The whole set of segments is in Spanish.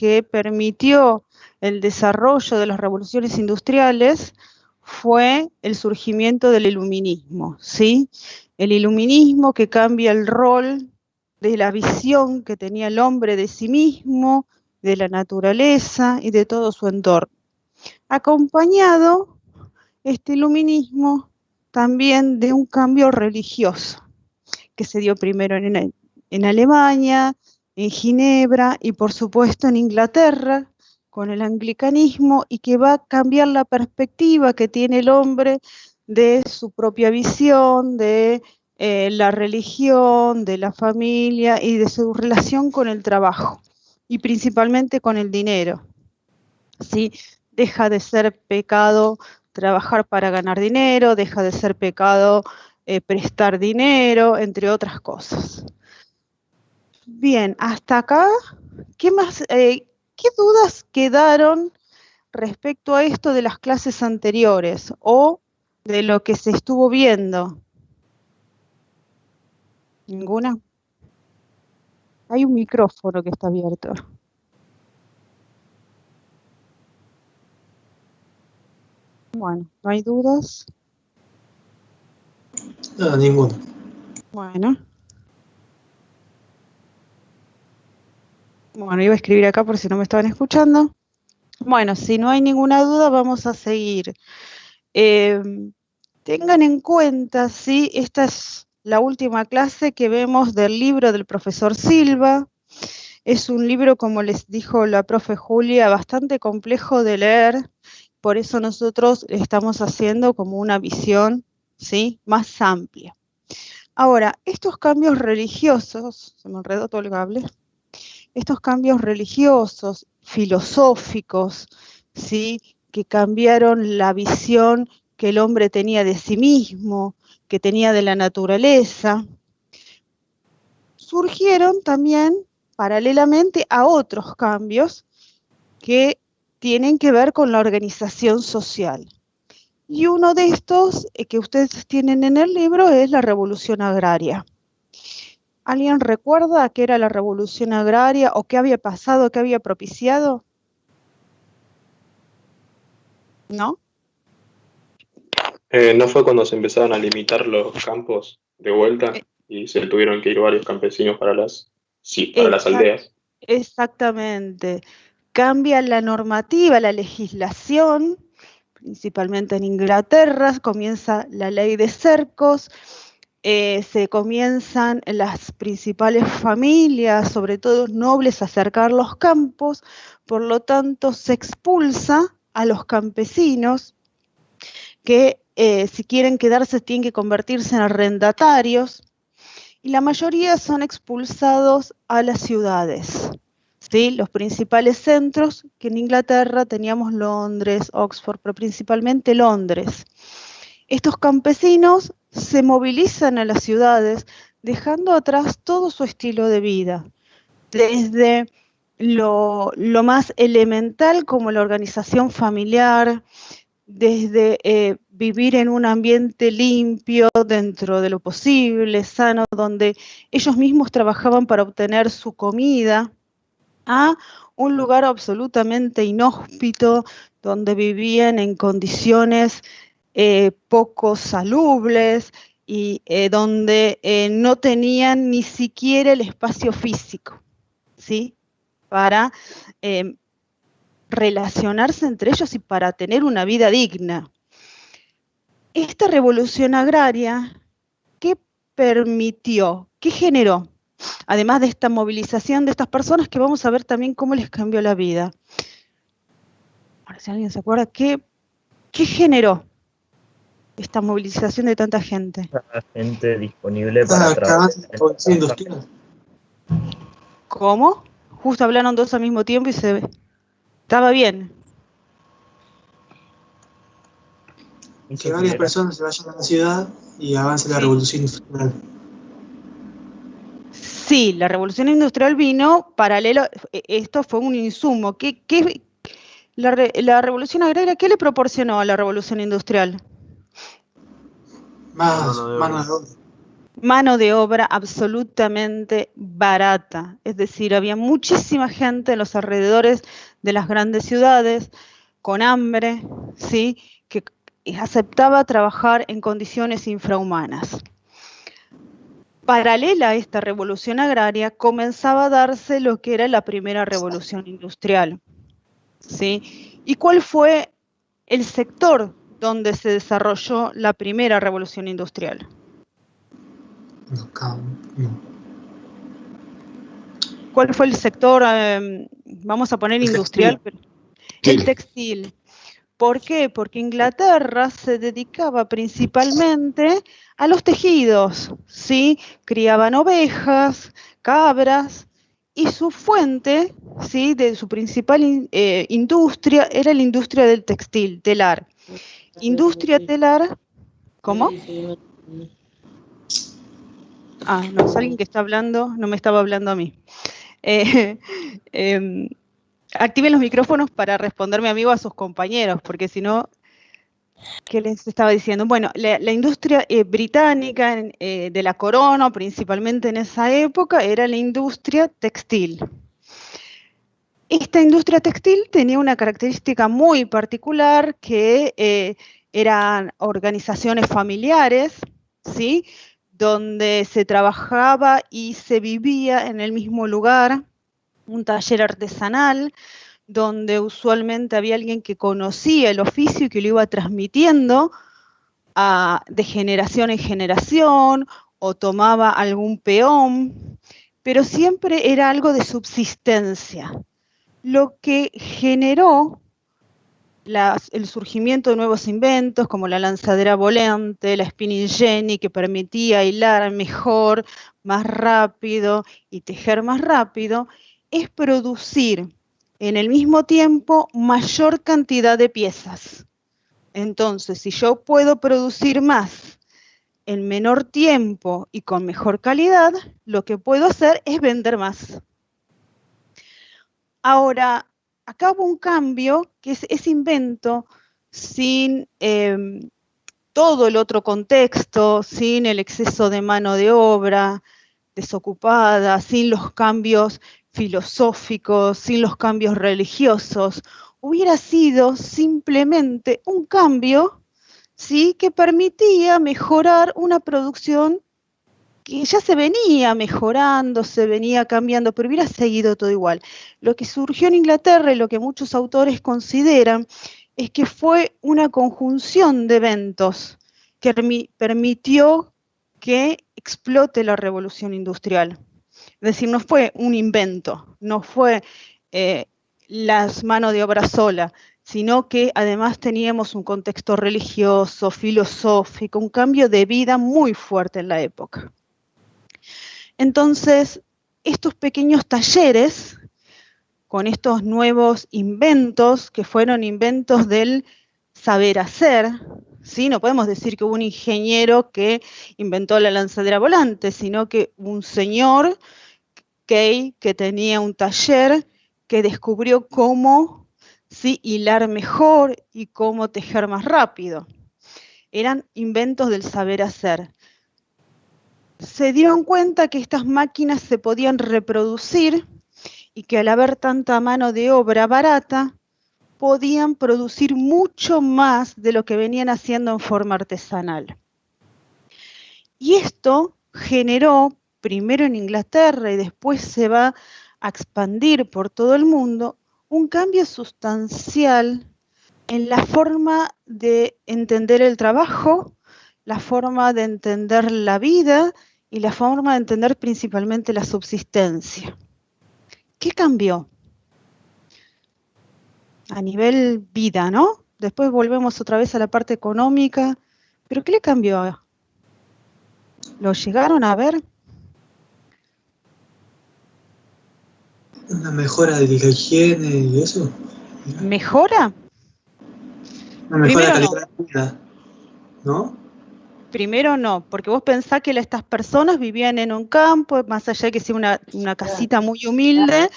que permitió el desarrollo de las revoluciones industriales fue el surgimiento del iluminismo, ¿sí? El iluminismo que cambia el rol de la visión que tenía el hombre de sí mismo, de la naturaleza y de todo su entorno. Acompañado este iluminismo también de un cambio religioso que se dio primero en Alemania, en Ginebra y por supuesto en Inglaterra con el anglicanismo, y que va a cambiar la perspectiva que tiene el hombre de su propia visión, de la religión, de la familia y de su relación con el trabajo y principalmente con el dinero, ¿sí? Deja de ser pecado trabajar para ganar dinero, deja de ser pecado prestar dinero, entre otras cosas. Bien, hasta acá, ¿qué más? ¿Qué dudas quedaron respecto a esto de las clases anteriores o de lo que se estuvo viendo? ¿Ninguna? Hay un micrófono que está abierto. Bueno, ¿no hay dudas? No, ninguna. Bueno. Bueno, iba a escribir acá por si no me estaban escuchando. Bueno, si no hay ninguna duda, vamos a seguir. Tengan en cuenta, ¿sí? Esta es la última clase que vemos del libro del profesor Silva. Es un libro, como les dijo la profe Julia, bastante complejo de leer, por eso nosotros estamos haciendo como una visión, ¿sí?, más amplia. Ahora, estos cambios religiosos, se me enredó todo el cable, estos cambios religiosos, filosóficos, ¿sí?, que cambiaron la visión que el hombre tenía de sí mismo, que tenía de la naturaleza, surgieron también paralelamente a otros cambios que tienen que ver con la organización social. Y uno de estos que ustedes tienen en el libro es la revolución agraria. ¿Alguien recuerda qué era la revolución agraria o qué había pasado, qué había propiciado? ¿No? ¿No fue cuando se empezaron a limitar los campos de vuelta y se tuvieron que ir varios campesinos para las aldeas? Exactamente. Cambia la normativa, la legislación, principalmente en Inglaterra, comienza la ley de cercos, se comienzan las principales familias, sobre todo nobles, a cercar los campos, por lo tanto se expulsa a los campesinos que si quieren quedarse tienen que convertirse en arrendatarios, y la mayoría son expulsados a las ciudades. ¿Sí? Los principales centros, que en Inglaterra teníamos Londres, Oxford, pero principalmente Londres. Estos campesinos se movilizan a las ciudades, dejando atrás todo su estilo de vida, desde lo más elemental como la organización familiar, desde vivir en un ambiente limpio dentro de lo posible, sano, donde ellos mismos trabajaban para obtener su comida, a un lugar absolutamente inhóspito, donde vivían en condiciones poco salubles y donde no tenían ni siquiera el espacio físico, ¿sí?, para relacionarse entre ellos y para tener una vida digna. Esta revolución agraria, ¿qué permitió? ¿Qué generó? Además de esta movilización de estas personas, que vamos a ver también cómo les cambió la vida. Ahora, si alguien se acuerda, ¿qué generó esta movilización de tanta gente? La gente disponible para trabajar. ¿Cómo? Justo hablaron dos al mismo tiempo y se... Estaba bien. Que varias personas se vayan a la ciudad y avance la revolución industrial. Sí, la revolución industrial vino paralelo, esto fue un insumo. La revolución agraria, ¿qué le proporcionó a la revolución industrial? Más mano de obra. mano de obra absolutamente barata. Es decir, había muchísima gente en los alrededores de las grandes ciudades con hambre, ¿sí?, que aceptaba trabajar en condiciones infrahumanas. Paralela a esta revolución agraria, comenzaba a darse lo que era la primera revolución industrial, ¿sí? ¿Y cuál fue el sector donde se desarrolló la primera revolución industrial? No. ¿Cuál fue el sector, vamos a poner industrial? El textil. ¿Por qué? Porque Inglaterra se dedicaba principalmente a los tejidos, ¿sí? Criaban ovejas, cabras, y su fuente, ¿sí?, de su principal industria era la industria del textil, telar. Industria telar, ¿cómo? Ah, no, es alguien que está hablando, no me estaba hablando a mí. Activen los micrófonos para responderme, amigo, a sus compañeros, porque si no, ¿qué les estaba diciendo? Bueno, la industria británica de la corona, principalmente en esa época, era la industria textil. Esta industria textil tenía una característica muy particular, que eran organizaciones familiares, ¿sí?, donde se trabajaba y se vivía en el mismo lugar, un taller artesanal, donde usualmente había alguien que conocía el oficio y que lo iba transmitiendo de generación en generación, o tomaba algún peón, pero siempre era algo de subsistencia, lo que generó el surgimiento de nuevos inventos como la lanzadera volante, la spinning jenny, que permitía hilar mejor, más rápido y tejer más rápido, es producir en el mismo tiempo mayor cantidad de piezas. Entonces, si yo puedo producir más en menor tiempo y con mejor calidad, lo que puedo hacer es vender más. Ahora, acá hubo un cambio, que es ese invento sin todo el otro contexto, sin el exceso de mano de obra desocupada, sin los cambios filosóficos, sin los cambios religiosos. Hubiera sido simplemente un cambio, ¿sí?, que permitía mejorar una producción que ya se venía mejorando, se venía cambiando, pero hubiera seguido todo igual. Lo que surgió en Inglaterra y lo que muchos autores consideran es que fue una conjunción de eventos que permitió que explote la revolución industrial. Es decir, no fue un invento, no fue las manos de obra sola, sino que además teníamos un contexto religioso, filosófico, un cambio de vida muy fuerte en la época. Entonces, estos pequeños talleres, con estos nuevos inventos, que fueron inventos del saber hacer, ¿sí? No podemos decir que hubo un ingeniero que inventó la lanzadera volante, sino que un señor que tenía un taller que descubrió cómo, ¿sí?, hilar mejor y cómo tejer más rápido. Eran inventos del saber hacer. Se dieron cuenta que estas máquinas se podían reproducir y que al haber tanta mano de obra barata, podían producir mucho más de lo que venían haciendo en forma artesanal. Y esto generó, primero en Inglaterra y después se va a expandir por todo el mundo, un cambio sustancial en la forma de entender el trabajo, la forma de entender la vida y la forma de entender principalmente la subsistencia. ¿Qué cambió? A nivel vida, ¿no? Después volvemos otra vez a la parte económica, pero ¿qué le cambió? ¿Lo llegaron a ver? Una mejora de la higiene y eso. ¿Mejora? Una mejora de calidad de vida, ¿no? Primero no, porque vos pensás que estas personas vivían en un campo, más allá de que sea una casita muy humilde,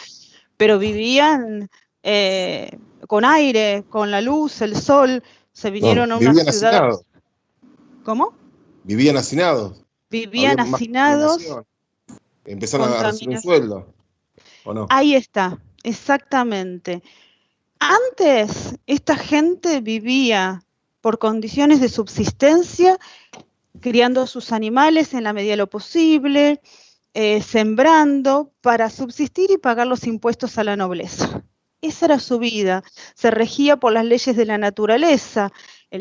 pero vivían con aire, con la luz, el sol, se vinieron a una ciudad. Hacinados. ¿Cómo? Vivían hacinados. vivían había más hacinados. contaminación. Empezaron a recibir un sueldo, ¿o no? Ahí está, exactamente. Antes, esta gente vivía por condiciones de subsistencia, criando sus animales en la medida de lo posible, sembrando para subsistir y pagar los impuestos a la nobleza. Esa era su vida, se regía por las leyes de la naturaleza.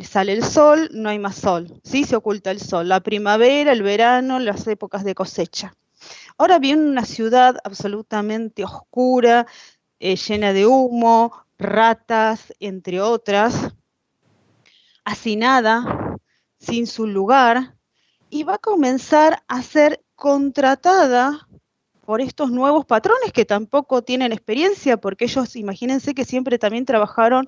Sale el sol, no hay más sol, ¿sí? Se oculta el sol, la primavera, el verano, las épocas de cosecha. Ahora viene una ciudad absolutamente oscura, llena de humo, ratas, entre otras, hacinada, sin su lugar, y va a comenzar a ser contratada por estos nuevos patrones que tampoco tienen experiencia, porque ellos, imagínense que siempre también trabajaron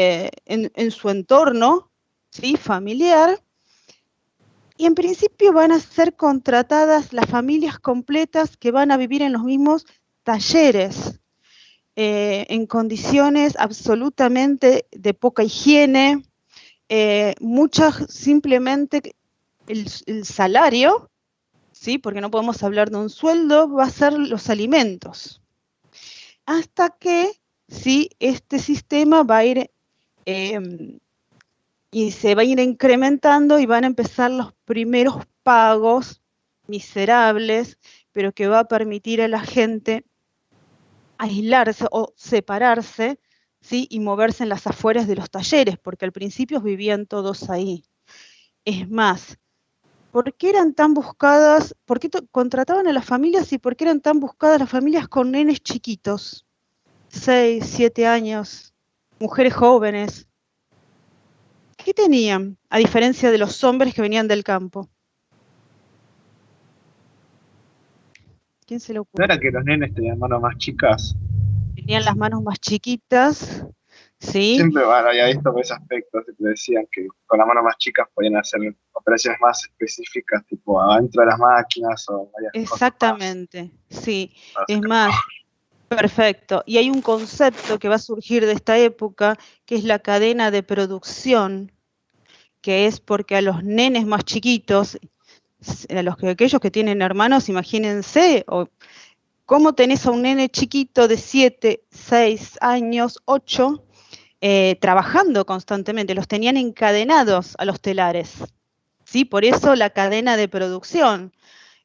en su entorno, ¿sí? Familiar, y en principio van a ser contratadas las familias completas que van a vivir en los mismos talleres, en condiciones absolutamente de poca higiene, muchas simplemente el salario, ¿sí? Porque no podemos hablar de un sueldo, va a ser los alimentos. Hasta que, ¿sí? Este sistema va a ir y se va a ir incrementando y van a empezar los primeros pagos miserables, pero que va a permitir a la gente aislarse o separarse, ¿sí? Y moverse en las afueras de los talleres, porque al principio vivían todos ahí. Es más, ¿por qué eran tan buscadas, por qué contrataban a las familias y por qué eran tan buscadas las familias con nenes chiquitos? 6, 7 años, mujeres jóvenes. ¿Qué tenían, a diferencia de los hombres que venían del campo? ¿Quién se le ocurre? ¿No era que los nenes tenían manos más chicas? Tenían las manos más chiquitas, ¿sí? Siempre había visto ese aspecto, que decían que con las manos más chicas podían hacer operaciones más específicas, tipo adentro de las máquinas o varias Exactamente, cosas más. sí. Es más, perfecto. Y hay un concepto que va a surgir de esta época, que es la cadena de producción, que es porque a los nenes más chiquitos, aquellos que tienen hermanos, imagínense, cómo tenés a un nene chiquito de 7, 6 años, 8, trabajando constantemente, los tenían encadenados a los telares, ¿sí? Por eso la cadena de producción.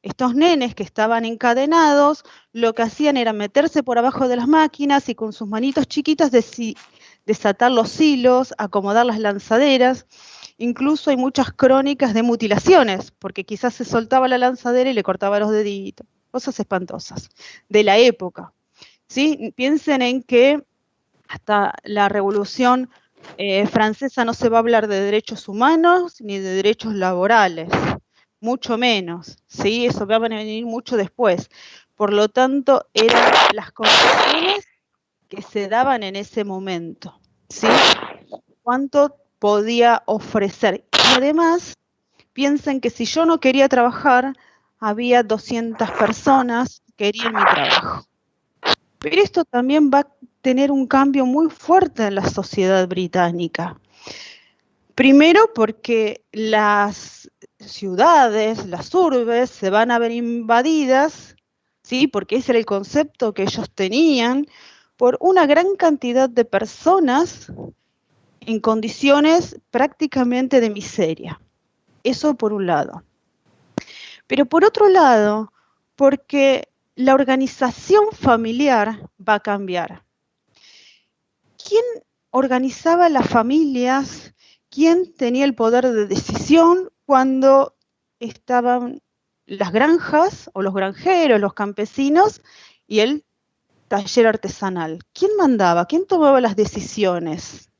Estos nenes que estaban encadenados, lo que hacían era meterse por abajo de las máquinas y con sus manitos chiquitas desatar los hilos, acomodar las lanzaderas. Incluso hay muchas crónicas de mutilaciones, porque quizás se soltaba la lanzadera y le cortaba los deditos. Cosas espantosas de la época, ¿sí? Piensen en que hasta la Revolución Francesa no se va a hablar de derechos humanos ni de derechos laborales, mucho menos, ¿sí? Eso va a venir mucho después. Por lo tanto, eran las condiciones que se daban en ese momento, ¿sí? ¿Cuánto podía ofrecer? Y además, piensen que si yo no quería trabajar, había 200 personas que querían mi trabajo. Pero esto también va a tener un cambio muy fuerte en la sociedad británica. Primero porque las ciudades, las urbes, se van a ver invadidas, ¿sí? Porque ese era el concepto que ellos tenían, por una gran cantidad de personas en condiciones prácticamente de miseria. Eso por un lado. Pero por otro lado, porque la organización familiar va a cambiar. ¿Quién organizaba las familias? ¿Quién tenía el poder de decisión cuando estaban las granjas o los granjeros, los campesinos y el taller artesanal? ¿Quién mandaba? ¿Quién tomaba las decisiones?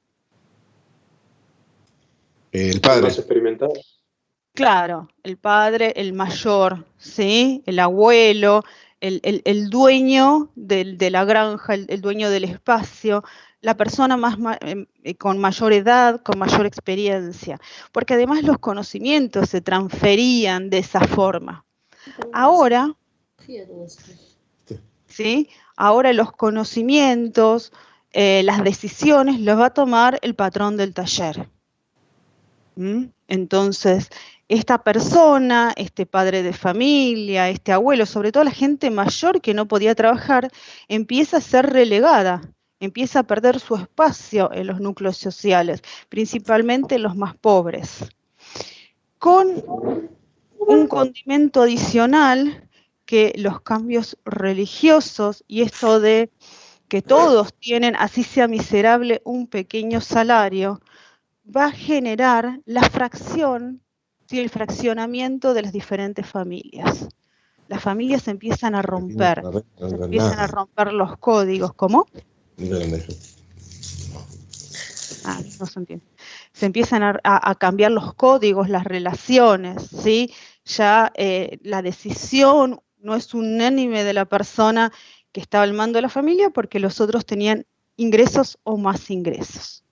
El padre. Más experimentado. Claro, el padre, el mayor, ¿sí? El abuelo, el dueño de la granja, el dueño del espacio, la persona con mayor edad, con mayor experiencia, porque además los conocimientos se transferían de esa forma. Ahora, ¿sí? Ahora los conocimientos, las decisiones, los va a tomar el patrón del taller. Entonces, esta persona, este padre de familia, este abuelo, sobre todo la gente mayor que no podía trabajar, empieza a ser relegada, empieza a perder su espacio en los núcleos sociales, principalmente los más pobres. Con un condimento adicional, que los cambios religiosos y esto de que todos tienen, así sea miserable, un pequeño salario, va a generar la fracción, ¿sí? El fraccionamiento de las diferentes familias. Las familias empiezan a romper, empiezan a romper los códigos. ¿Cómo? No se entiende. Se empiezan a cambiar los códigos, las relaciones, ¿sí? Ya la decisión no es unánime de la persona que estaba al mando de la familia porque los otros tenían ingresos o más ingresos.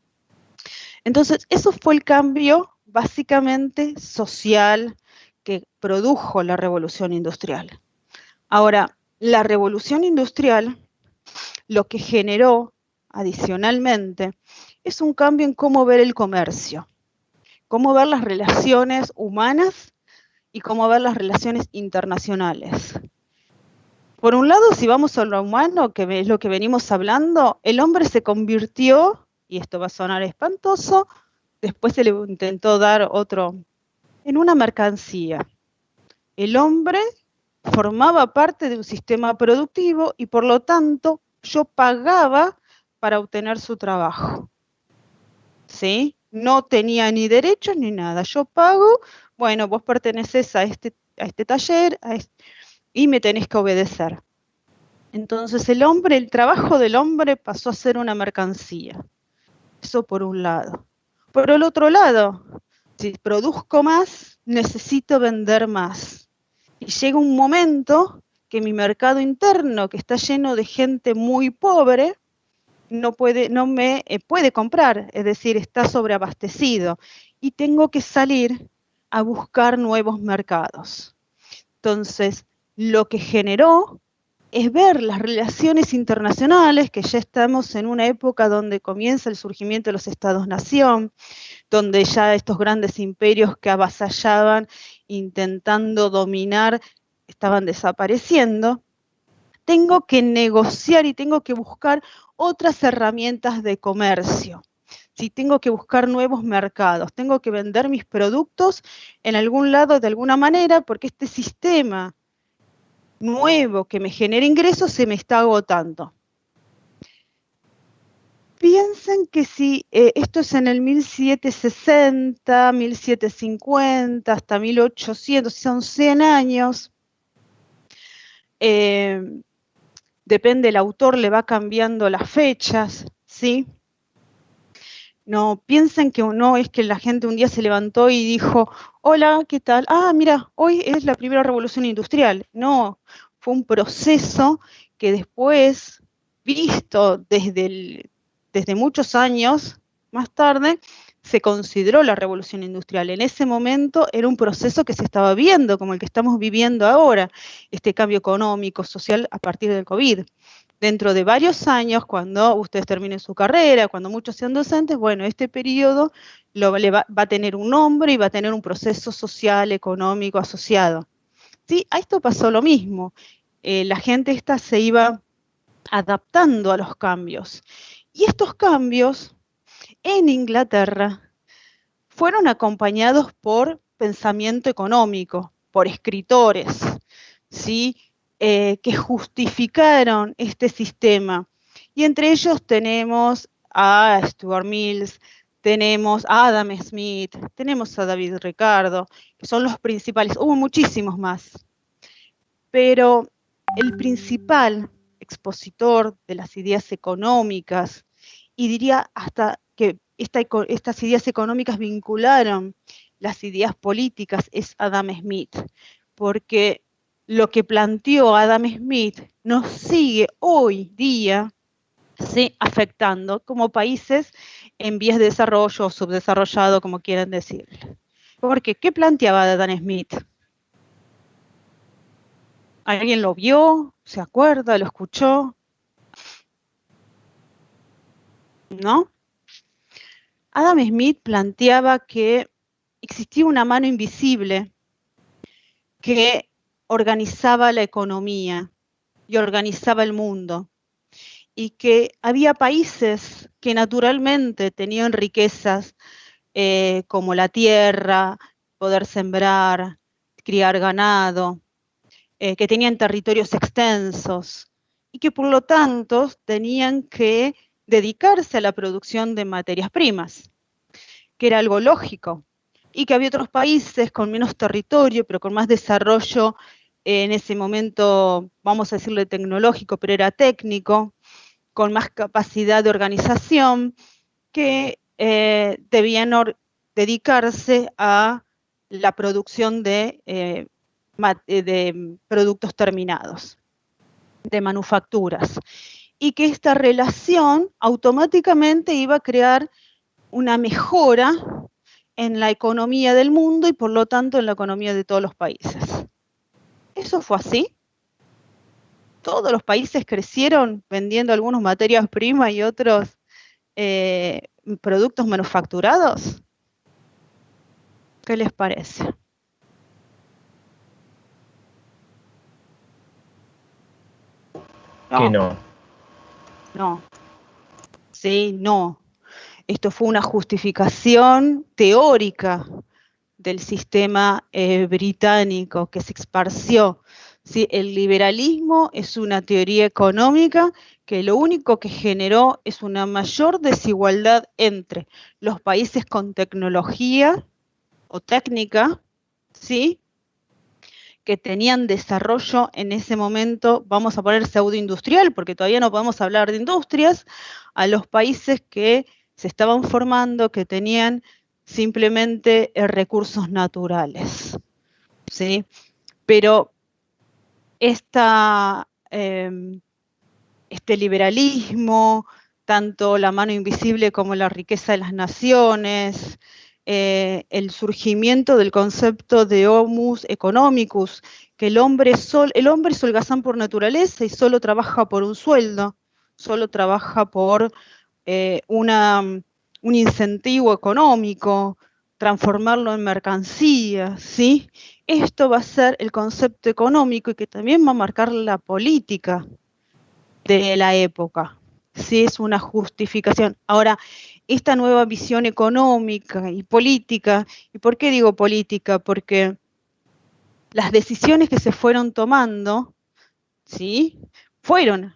Entonces, eso fue el cambio básicamente social que produjo la revolución industrial. Ahora, la revolución industrial lo que generó adicionalmente es un cambio en cómo ver el comercio, cómo ver las relaciones humanas y cómo ver las relaciones internacionales. Por un lado, si vamos a lo humano, que es lo que venimos hablando, el hombre se convirtió, y esto va a sonar espantoso, después se le intentó dar otro, en una mercancía. El hombre formaba parte de un sistema productivo y por lo tanto yo pagaba para obtener su trabajo. ¿Sí? No tenía ni derechos ni nada. Yo pago, bueno, vos perteneces a este taller y me tenés que obedecer. Entonces el trabajo del hombre pasó a ser una mercancía. Eso por un lado. Por el otro lado, si produzco más, necesito vender más. Y llega un momento que mi mercado interno, que está lleno de gente muy pobre, no me puede comprar, es decir, está sobreabastecido. Y tengo que salir a buscar nuevos mercados. Entonces, lo que generó es ver las relaciones internacionales, que ya estamos en una época donde comienza el surgimiento de los estados-nación, donde ya estos grandes imperios que avasallaban, intentando dominar, estaban desapareciendo. Tengo que negociar y tengo que buscar otras herramientas de comercio. Si tengo que buscar nuevos mercados, tengo que vender mis productos en algún lado de alguna manera, porque este sistema nuevo que me genera ingresos se me está agotando. Piensen que si esto es en el 1760, 1750, hasta 1800, son 100 años, depende del autor, le va cambiando las fechas, ¿sí? No piensen que no es que la gente un día se levantó y dijo, hola, ¿qué tal? Ah, mira, hoy es la primera revolución industrial. No, fue un proceso que después, visto desde muchos años más tarde, se consideró la revolución industrial. En ese momento era un proceso que se estaba viendo, como el que estamos viviendo ahora, este cambio económico, social a partir del COVID. Dentro de varios años, cuando ustedes terminen su carrera, cuando muchos sean docentes, bueno, este periodo va a tener un nombre y va a tener un proceso social, económico asociado. ¿Sí? A esto pasó lo mismo. La gente esta se iba adaptando a los cambios. Y estos cambios en Inglaterra fueron acompañados por pensamiento económico, por escritores, ¿sí? Que justificaron este sistema. Y entre ellos tenemos a Stuart Mills, tenemos a Adam Smith, tenemos a David Ricardo, que son los principales. Hubo muchísimos más. Pero el principal expositor de las ideas económicas, y diría hasta que estas ideas económicas vincularon las ideas políticas, es Adam Smith, porque lo que planteó Adam Smith nos sigue hoy día afectando como países en vías de desarrollo o subdesarrollado, como quieran decirle. Porque, ¿qué planteaba Adam Smith? ¿Alguien lo vio? ¿Se acuerda? ¿Lo escuchó? ¿No? Adam Smith planteaba que existía una mano invisible que organizaba la economía y organizaba el mundo, y que había países que naturalmente tenían riquezas como la tierra, poder sembrar, criar ganado, que tenían territorios extensos y que por lo tanto tenían que dedicarse a la producción de materias primas, que era algo lógico, y que había otros países con menos territorio, pero con más desarrollo en ese momento, vamos a decirle tecnológico, pero era técnico, con más capacidad de organización, que debían dedicarse a la producción de productos terminados, de manufacturas, y que esta relación automáticamente iba a crear una mejora en la economía del mundo y por lo tanto en la economía de todos los países. ¿Eso fue así? ¿Todos los países crecieron vendiendo algunas materias primas y otros productos manufacturados? ¿Qué les parece? Que no. No. Sí, no. Esto fue una justificación teórica del sistema británico que se esparció. ¿Sí? El liberalismo es una teoría económica que lo único que generó es una mayor desigualdad entre los países con tecnología o técnica, ¿sí?, que tenían desarrollo en ese momento, vamos a poner pseudoindustrial, porque todavía no podemos hablar de industrias, a los países que se estaban formando, que tenían simplemente recursos naturales, ¿sí? Pero este liberalismo, tanto la mano invisible como la riqueza de las naciones, el surgimiento del concepto de homus economicus, que el hombre es holgazán por naturaleza y solo trabaja por un sueldo, solo trabaja por un incentivo económico, transformarlo en mercancía, ¿sí? Esto va a ser el concepto económico y que también va a marcar la política de la época, ¿sí? Es una justificación. Ahora, esta nueva visión económica y política, ¿y por qué digo política? Porque las decisiones que se fueron tomando, ¿sí?, fueron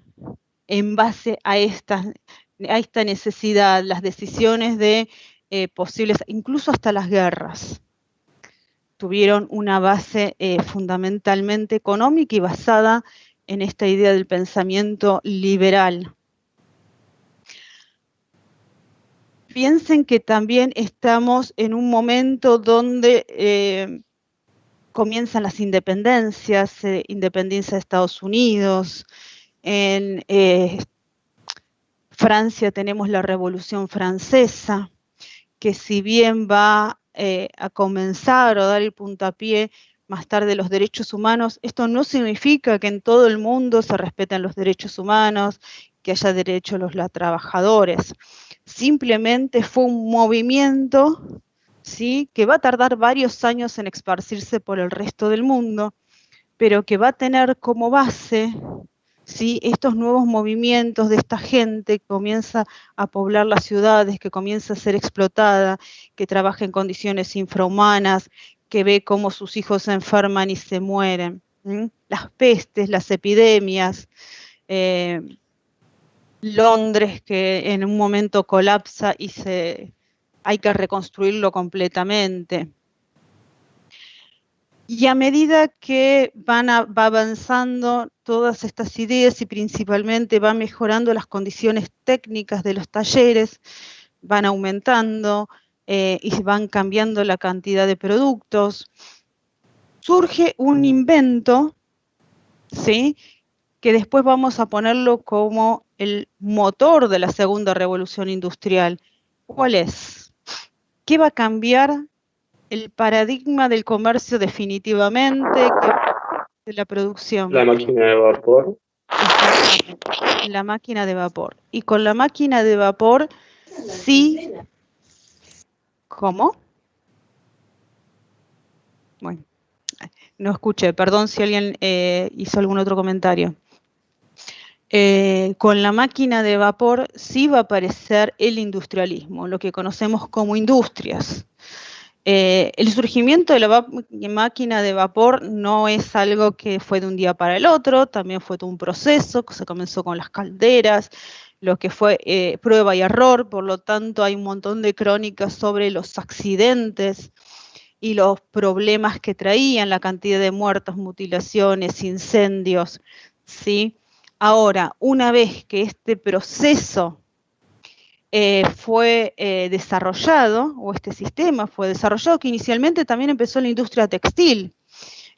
en base a esta necesidad, las decisiones de posibles, incluso hasta las guerras, tuvieron una base fundamentalmente económica y basada en esta idea del pensamiento liberal. Piensen que también estamos en un momento donde comienzan las independencias, independencia de Estados Unidos, en Francia tenemos la Revolución Francesa, que si bien va a comenzar o dar el puntapié más tarde los derechos humanos, esto no significa que en todo el mundo se respeten los derechos humanos, que haya derecho a los trabajadores. Simplemente fue un movimiento, ¿sí?, que va a tardar varios años en esparcirse por el resto del mundo, pero que va a tener como base, ¿sí?, estos nuevos movimientos de esta gente que comienza a poblar las ciudades, que comienza a ser explotada, que trabaja en condiciones infrahumanas, que ve cómo sus hijos se enferman y se mueren. Las pestes, las epidemias, Londres que en un momento colapsa y hay que reconstruirlo completamente. Y a medida que va avanzando todas estas ideas y principalmente va mejorando las condiciones técnicas de los talleres, van aumentando y van cambiando la cantidad de productos, surge un invento, ¿sí?, que después vamos a ponerlo como el motor de la segunda revolución industrial. ¿Cuál es? ¿Qué va a cambiar el paradigma del comercio definitivamente, de la producción? La máquina de vapor. La máquina de vapor. Y con la máquina de vapor, sí. ¿Cómo? Bueno, no escuché, perdón si alguien hizo algún otro comentario. Con la máquina de vapor sí va a aparecer el industrialismo, lo que conocemos como industrias. El surgimiento de la máquina de vapor no es algo que fue de un día para el otro, también fue todo un proceso, que se comenzó con las calderas, lo que fue prueba y error, por lo tanto hay un montón de crónicas sobre los accidentes y los problemas que traían, la cantidad de muertos, mutilaciones, incendios, ¿sí? Ahora, una vez que este proceso fue desarrollado, o este sistema fue desarrollado, que inicialmente también empezó la industria textil.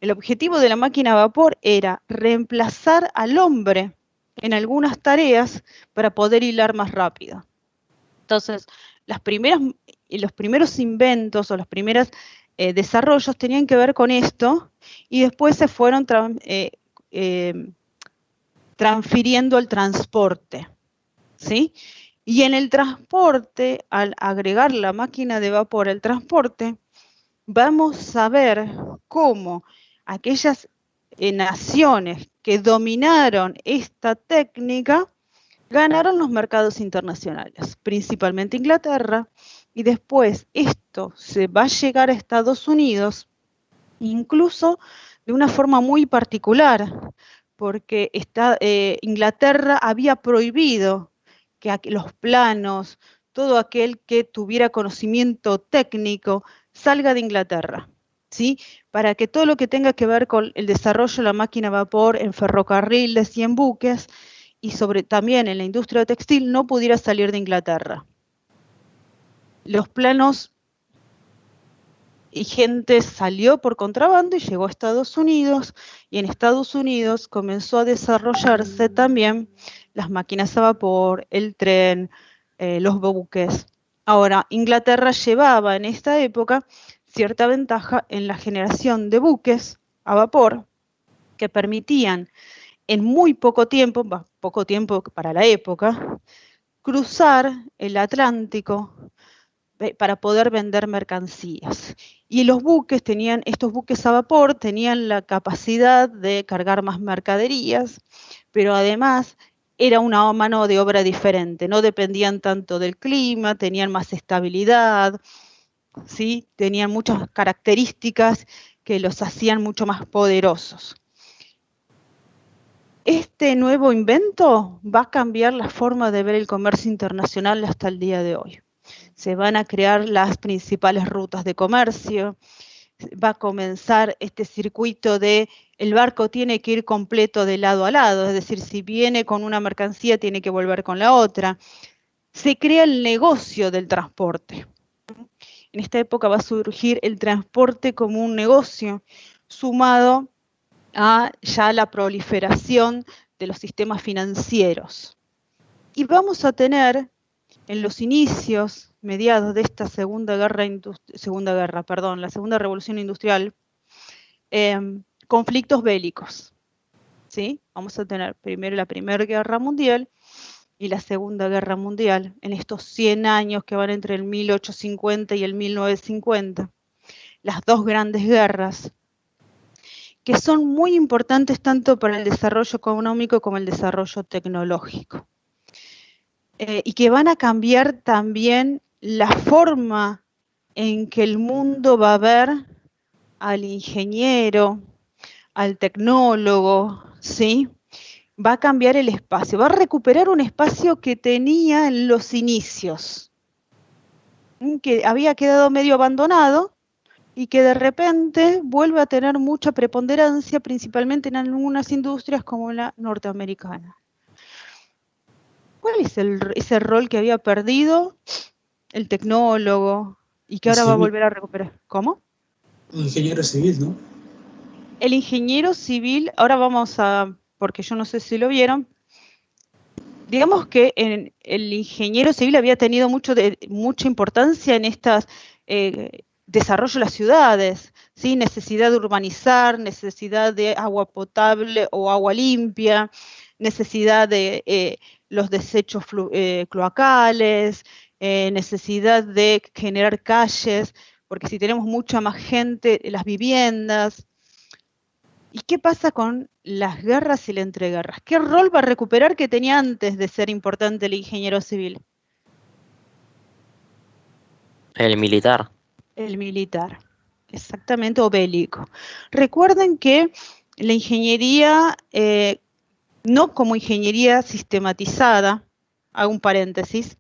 El objetivo de la máquina a vapor era reemplazar al hombre en algunas tareas para poder hilar más rápido. Entonces, los primeros inventos o los primeros desarrollos tenían que ver con esto y después se fueron transfiriendo al transporte, ¿sí? Y en el transporte, al agregar la máquina de vapor al transporte, vamos a ver cómo aquellas naciones que dominaron esta técnica ganaron los mercados internacionales, principalmente Inglaterra, y después esto se va a llegar a Estados Unidos, incluso de una forma muy particular, porque Inglaterra había prohibido que los planos, todo aquel que tuviera conocimiento técnico, salga de Inglaterra, ¿sí? Para que todo lo que tenga que ver con el desarrollo de la máquina a vapor en ferrocarriles y en buques, y también en la industria textil, no pudiera salir de Inglaterra. Los planos y gente salió por contrabando y llegó a Estados Unidos, y en Estados Unidos comenzó a desarrollarse también las máquinas a vapor, el tren, los buques. Ahora, Inglaterra llevaba en esta época cierta ventaja en la generación de buques a vapor que permitían en muy poco tiempo para la época, cruzar el Atlántico para poder vender mercancías. Y estos buques a vapor tenían la capacidad de cargar más mercaderías, pero además era una mano de obra diferente, no dependían tanto del clima, tenían más estabilidad, ¿sí? Tenían muchas características que los hacían mucho más poderosos. Este nuevo invento va a cambiar la forma de ver el comercio internacional hasta el día de hoy. Se van a crear las principales rutas de comercio, va a comenzar este circuito de el barco tiene que ir completo de lado a lado, es decir, si viene con una mercancía tiene que volver con la otra. Se crea el negocio del transporte. En esta época va a surgir el transporte como un negocio, sumado a ya la proliferación de los sistemas financieros. Y vamos a tener en los inicios, mediados de esta la segunda revolución industrial, conflictos bélicos, ¿sí? Vamos a tener primero la Primera Guerra Mundial y la Segunda Guerra Mundial, en estos 100 años que van entre el 1850 y el 1950, las dos grandes guerras, que son muy importantes tanto para el desarrollo económico como el desarrollo tecnológico. Y que van a cambiar también la forma en que el mundo va a ver al ingeniero, al tecnólogo, ¿sí? Va a cambiar el espacio, va a recuperar un espacio que tenía en los inicios, que había quedado medio abandonado y que de repente vuelve a tener mucha preponderancia, principalmente en algunas industrias como la norteamericana. ¿Cuál es ese rol que había perdido el tecnólogo y que ahora va a volver a recuperar? ¿Cómo? El ingeniero civil, ¿no? El ingeniero civil, ahora vamos a, porque yo no sé si lo vieron, digamos que el ingeniero civil había tenido mucha importancia en estas desarrollo de las ciudades, ¿sí? Necesidad de urbanizar, necesidad de agua potable o agua limpia, necesidad de los desechos cloacales, necesidad de generar calles, porque si tenemos mucha más gente, las viviendas. ¿Y qué pasa con las guerras y las entreguerras? ¿Qué rol va a recuperar que tenía antes de ser importante el ingeniero civil? El militar. El militar, exactamente, o bélico. Recuerden que la ingeniería, no como ingeniería sistematizada, hago un paréntesis,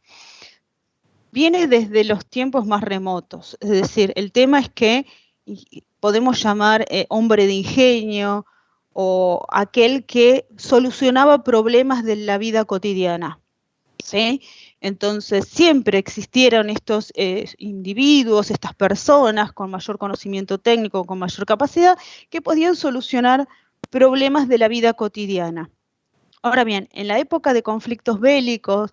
viene desde los tiempos más remotos. Es decir, el tema es que podemos llamar hombre de ingenio o aquel que solucionaba problemas de la vida cotidiana, ¿sí? Entonces, siempre existieron estos individuos, estas personas con mayor conocimiento técnico, con mayor capacidad, que podían solucionar problemas de la vida cotidiana. Ahora bien, en la época de conflictos bélicos,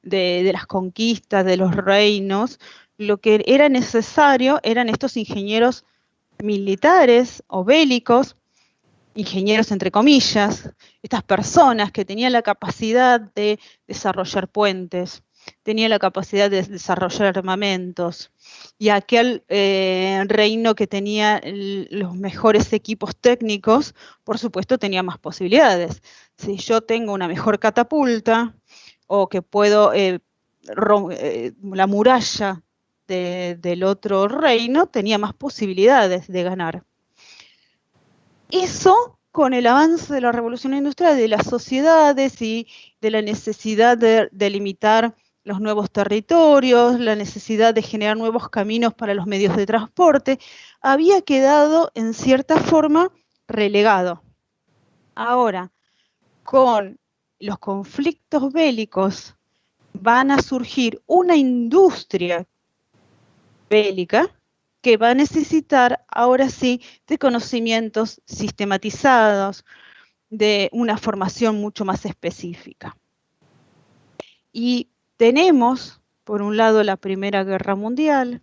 de las conquistas, de los reinos, lo que era necesario eran estos ingenieros militares o bélicos, ingenieros entre comillas, estas personas que tenían la capacidad de desarrollar puentes, tenían la capacidad de desarrollar armamentos, y aquel reino que tenía los mejores equipos técnicos, por supuesto tenía más posibilidades. Si yo tengo una mejor catapulta, o que puedo, la muralla del otro reino tenía más posibilidades de ganar. Eso, con el avance de la revolución industrial, de las sociedades y de la necesidad de delimitar los nuevos territorios, la necesidad de generar nuevos caminos para los medios de transporte, había quedado en cierta forma relegado. Ahora, con los conflictos bélicos, van a surgir una industria bélica que va a necesitar, ahora sí, de conocimientos sistematizados, de una formación mucho más específica. Y tenemos, por un lado, la Primera Guerra Mundial,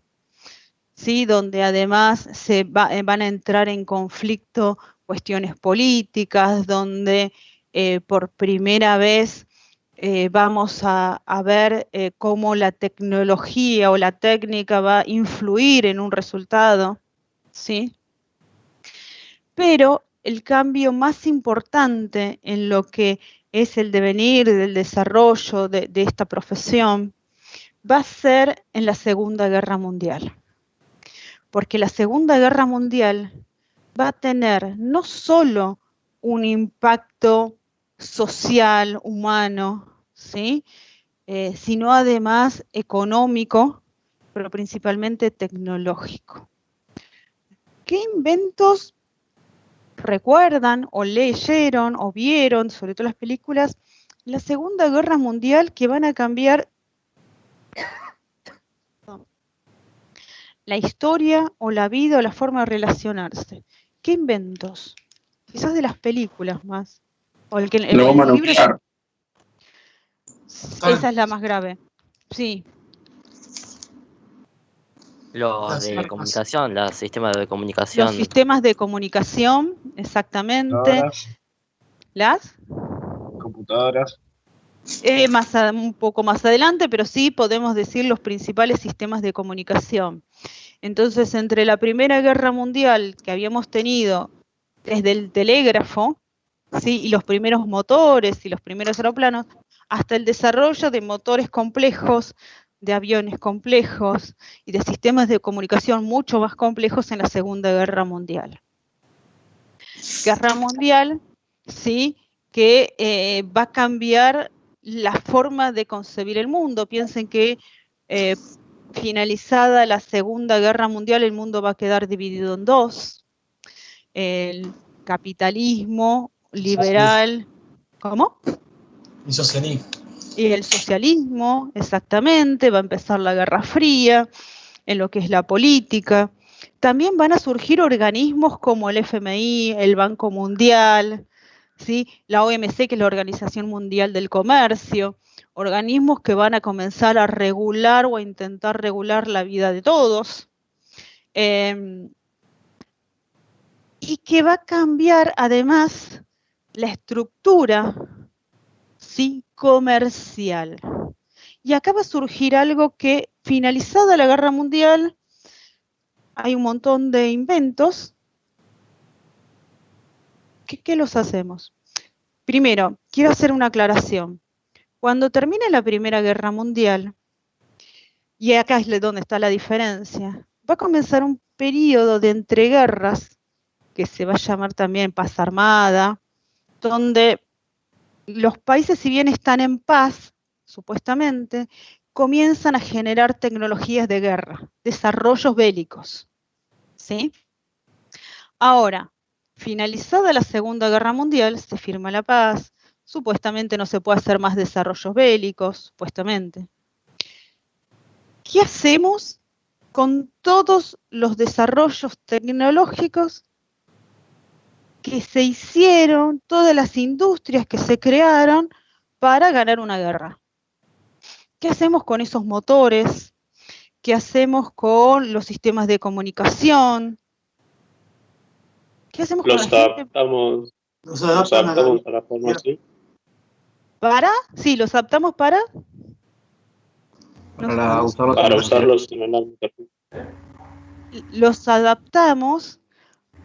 ¿sí? Donde además van a entrar en conflicto cuestiones políticas, donde por primera vez vamos a ver cómo la tecnología o la técnica va a influir en un resultado, ¿sí? Pero el cambio más importante en lo que es el devenir del desarrollo de esta profesión va a ser en la Segunda Guerra Mundial. Porque la Segunda Guerra Mundial va a tener no solo un impacto social, humano, ¿sí? Sino además económico, pero principalmente tecnológico. ¿Qué inventos recuerdan o leyeron o vieron, sobre todo las películas, la Segunda Guerra Mundial, que van a cambiar la historia o la vida o la forma de relacionarse? ¿Qué inventos? Quizás de las películas más. O el que la bomba nuclear. Esa es la más grave. Sí. Los de comunicación, los sistemas de comunicación. Los sistemas de comunicación, exactamente. ¿Las? Computadoras. Un poco más adelante, pero sí podemos decir los principales sistemas de comunicación. Entonces, entre la Primera Guerra Mundial que habíamos tenido desde el telégrafo, ¿sí? Y los primeros motores y los primeros aeroplanos, hasta el desarrollo de motores complejos, de aviones complejos y de sistemas de comunicación mucho más complejos en la Segunda Guerra Mundial. Guerra Mundial, ¿sí? Que va a cambiar la forma de concebir el mundo. Piensen que finalizada la Segunda Guerra Mundial, el mundo va a quedar dividido en dos. El capitalismo liberal, ¿cómo? Y socialismo. Y el socialismo, exactamente, va a empezar la Guerra Fría, en lo que es la política. También van a surgir organismos como el FMI, el Banco Mundial, ¿sí? La OMC, que es la Organización Mundial del Comercio, organismos que van a comenzar a regular o a intentar regular la vida de todos. Y que va a cambiar además la estructura, ¿sí? Comercial. Y acá va a surgir algo que, finalizada la Guerra Mundial, hay un montón de inventos. ¿Qué los hacemos? Primero, quiero hacer una aclaración. Cuando termine la Primera Guerra Mundial, y acá es donde está la diferencia, va a comenzar un periodo de entreguerras, que se va a llamar también paz armada, donde los países, si bien están en paz, supuestamente, comienzan a generar tecnologías de guerra, desarrollos bélicos, ¿sí? Ahora, finalizada la Segunda Guerra Mundial, se firma la paz, supuestamente no se puede hacer más desarrollos bélicos, supuestamente. ¿Qué hacemos con todos los desarrollos tecnológicos que se hicieron, todas las industrias que se crearon para ganar una guerra? ¿Qué hacemos con esos motores? ¿Qué hacemos con los sistemas de comunicación? ¿Qué hacemos con la gente? Los adaptamos a la forma así. ¿Para? Sí, los adaptamos para... Para usarlos en el ámbito. Los adaptamos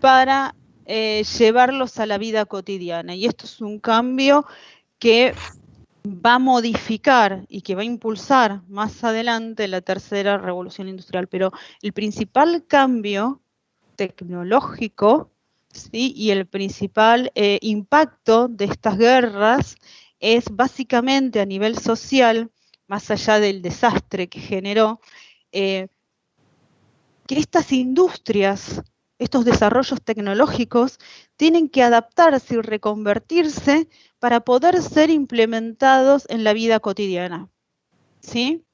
para llevarlos a la vida cotidiana. Y esto es un cambio que va a modificar y que va a impulsar más adelante la tercera revolución industrial. Pero el principal cambio tecnológico, ¿sí?, y el principal impacto de estas guerras es básicamente a nivel social, más allá del desastre que generó, que estas industrias, estos desarrollos tecnológicos, tienen que adaptarse y reconvertirse para poder ser implementados en la vida cotidiana, ¿sí?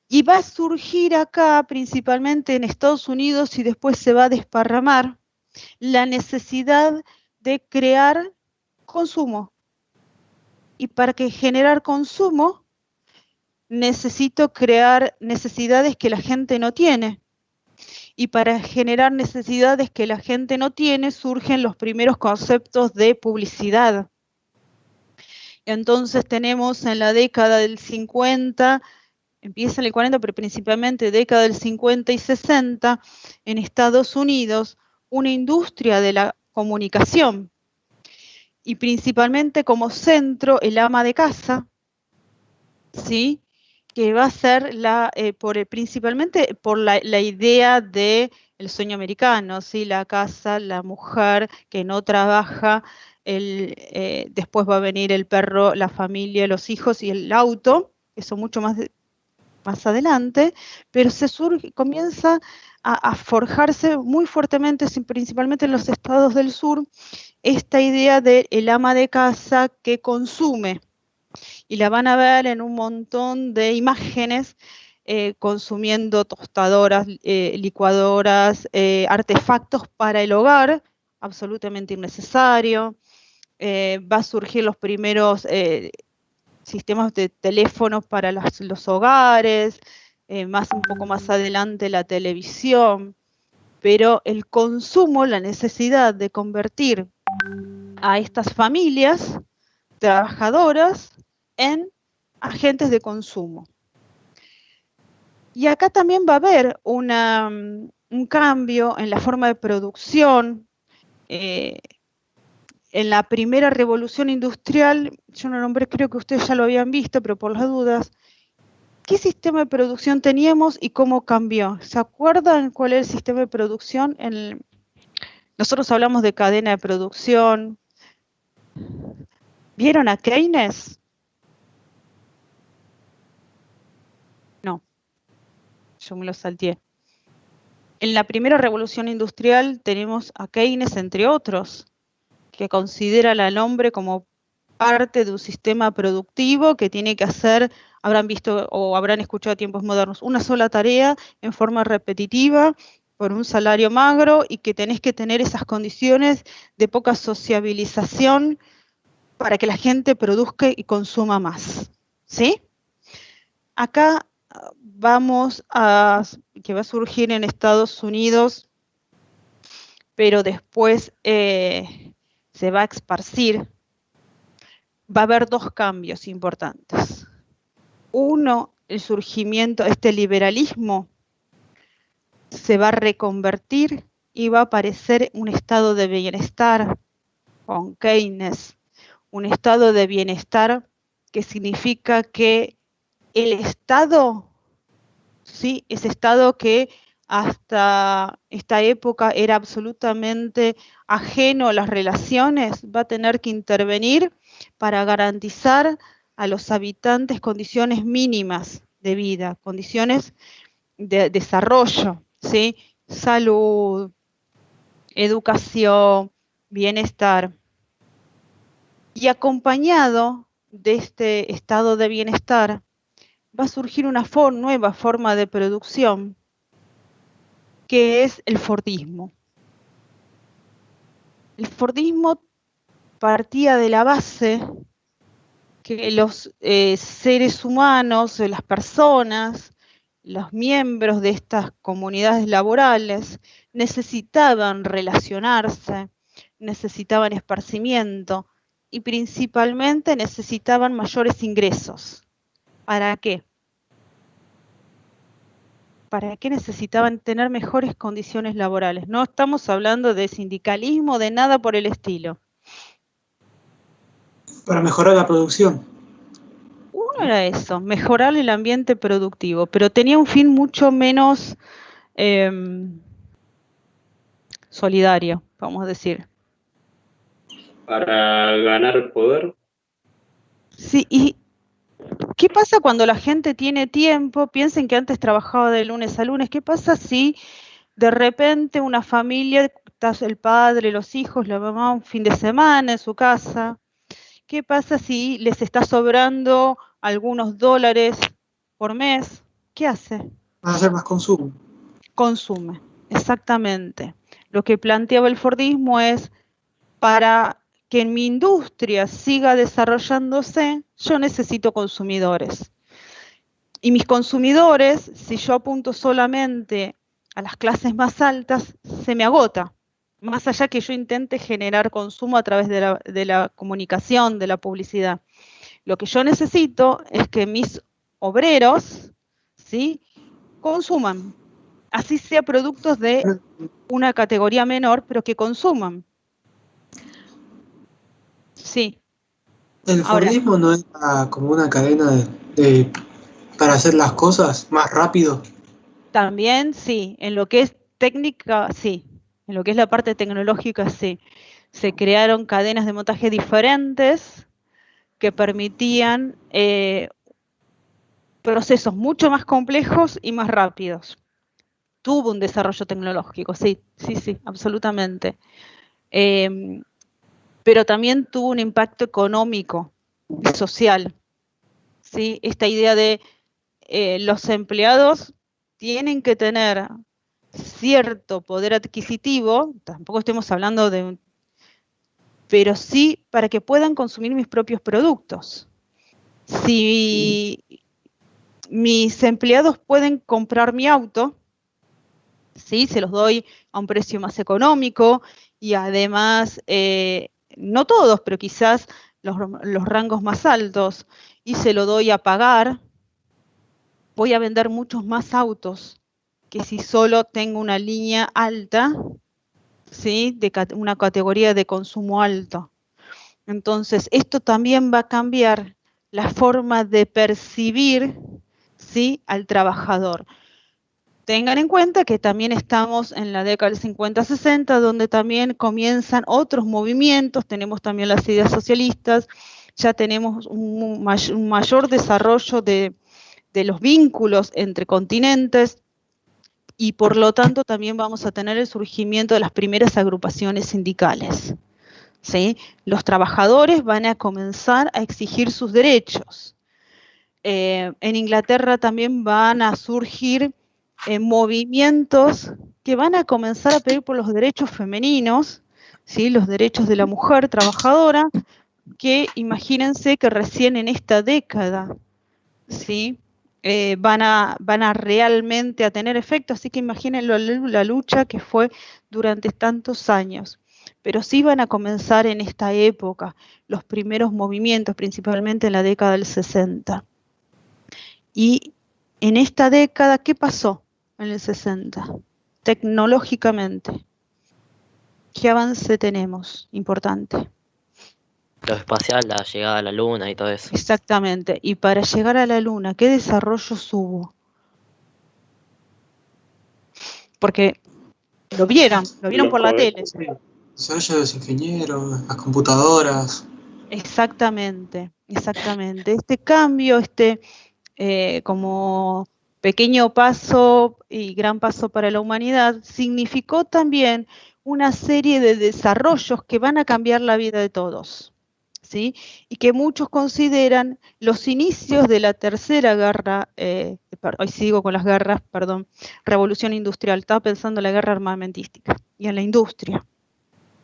Y va a surgir acá, principalmente en Estados Unidos, y después se va a desparramar, la necesidad de crear consumo. Y para generar consumo, necesito crear necesidades que la gente no tiene. Y para generar necesidades que la gente no tiene, surgen los primeros conceptos de publicidad. Entonces tenemos en la década del 50, empieza en el 40, pero principalmente década del 50 y 60, en Estados Unidos, una industria de la comunicación. Y principalmente como centro el ama de casa, ¿sí?, que va a ser principalmente por la idea del sueño americano, ¿sí?, la casa, la mujer que no trabaja, después va a venir el perro, la familia, los hijos y el auto, eso mucho más adelante, pero comienza a forjarse muy fuertemente, principalmente en los estados del sur, esta idea del ama de casa que consume. Y la van a ver en un montón de imágenes, consumiendo tostadoras, licuadoras, artefactos para el hogar, absolutamente innecesario. Va a surgir los primeros sistemas de teléfonos para los hogares, un poco más adelante la televisión, pero el consumo, la necesidad de convertir a estas familias trabajadoras en agentes de consumo. Y acá también va a haber un cambio en la forma de producción. En la primera revolución industrial, yo no nombré, creo que ustedes ya lo habían visto, pero por las dudas, ¿qué sistema de producción teníamos y cómo cambió? ¿Se acuerdan cuál es el sistema de producción? Nosotros hablamos de cadena de producción. ¿Vieron a Keynes? No, yo me lo salteé. En la primera revolución industrial tenemos a Keynes, entre otros, que considera al hombre como parte de un sistema productivo que tiene que hacer, habrán visto o habrán escuchado a tiempos modernos, una sola tarea en forma repetitiva por un salario magro, y que tenés que tener esas condiciones de poca sociabilización para que la gente produzca y consuma más, ¿sí? Acá que va a surgir en Estados Unidos, pero después se va a esparcir. Va a haber dos cambios importantes. Uno, el surgimiento, liberalismo, se va a reconvertir y va a aparecer un estado de bienestar con Keynes, un estado de bienestar que significa que el Estado, ¿sí?, ese Estado que hasta esta época era absolutamente ajeno a las relaciones, va a tener que intervenir para garantizar a los habitantes condiciones mínimas de vida, condiciones de desarrollo, ¿sí?, salud, educación, bienestar. Y acompañado de este estado de bienestar va a surgir una nueva forma de producción, que es el Fordismo. El Fordismo partía de la base que los seres humanos, las personas, los miembros de estas comunidades laborales necesitaban relacionarse, necesitaban esparcimiento y principalmente necesitaban mayores ingresos. ¿Para qué? ¿Para qué necesitaban tener mejores condiciones laborales? No estamos hablando de sindicalismo, de nada por el estilo. Para mejorar la producción. Uno era eso, mejorar el ambiente productivo, pero tenía un fin mucho menos solidario, vamos a decir. Para ganar poder. Sí, y ¿qué pasa cuando la gente tiene tiempo? Piensen que antes trabajaba de lunes a lunes. ¿Qué pasa si de repente una familia, el padre, los hijos, la mamá, un fin de semana en su casa? ¿Qué pasa si les está sobrando algunos dólares por mes? ¿Qué hace? Va a hacer más consumo. Consume, exactamente. Lo que planteaba el Fordismo es, para que en mi industria siga desarrollándose, yo necesito consumidores. Y mis consumidores, si yo apunto solamente a las clases más altas, se me agota. Más allá que yo intente generar consumo a través de la comunicación, de la publicidad. Lo que yo necesito es que mis obreros, ¿sí?, consuman. Así sea productos de una categoría menor, pero que consuman. Sí. El Fordismo no es como una cadena para hacer las cosas más rápido. También sí, en lo que es técnica, sí. En lo que es la parte tecnológica, sí. Se crearon cadenas de montaje diferentes que permitían procesos mucho más complejos y más rápidos. Tuvo un desarrollo tecnológico, sí, absolutamente. Pero también tuvo un impacto económico y social, ¿sí? Esta idea de los empleados tienen que tener cierto poder adquisitivo, tampoco estemos hablando de pero sí para que puedan consumir mis propios productos. Si mis empleados pueden comprar mi auto, ¿sí?, se los doy a un precio más económico y además, no todos, pero quizás los rangos más altos, y se lo doy a pagar, voy a vender muchos más autos que si solo tengo una línea alta, ¿sí?, de una categoría de consumo alto. Entonces, esto también va a cambiar la forma de percibir, ¿sí?, al trabajador. Tengan en cuenta que también estamos en la década del 50-60, donde también comienzan otros movimientos, tenemos también las ideas socialistas, ya tenemos un mayor desarrollo de los vínculos entre continentes, y por lo tanto también vamos a tener el surgimiento de las primeras agrupaciones sindicales, ¿sí? Los trabajadores van a comenzar a exigir sus derechos. En Inglaterra también van a surgir movimientos que van a comenzar a pedir por los derechos femeninos, ¿sí?, los derechos de la mujer trabajadora, que imagínense que recién en esta década, ¿sí?, van a realmente a tener efecto, así que imaginen la lucha que fue durante tantos años. Pero sí van a comenzar en esta época los primeros movimientos, principalmente en la década del 60. Y en esta década, ¿qué pasó en el 60? tecnológicamente. ¿Qué avance tenemos importante? Lo espacial, la llegada a la Luna y todo eso. Exactamente. Y para llegar a la Luna, ¿qué desarrollos hubo? Porque lo vieron por la tele. Desarrollo de los ingenieros, las computadoras. Exactamente. Este cambio, como pequeño paso y gran paso para la humanidad, significó también una serie de desarrollos que van a cambiar la vida de todos, ¿sí? Y que muchos consideran los inicios de la tercera guerra, hoy sigo con las guerras, revolución industrial, estaba pensando en la guerra armamentística y en la industria.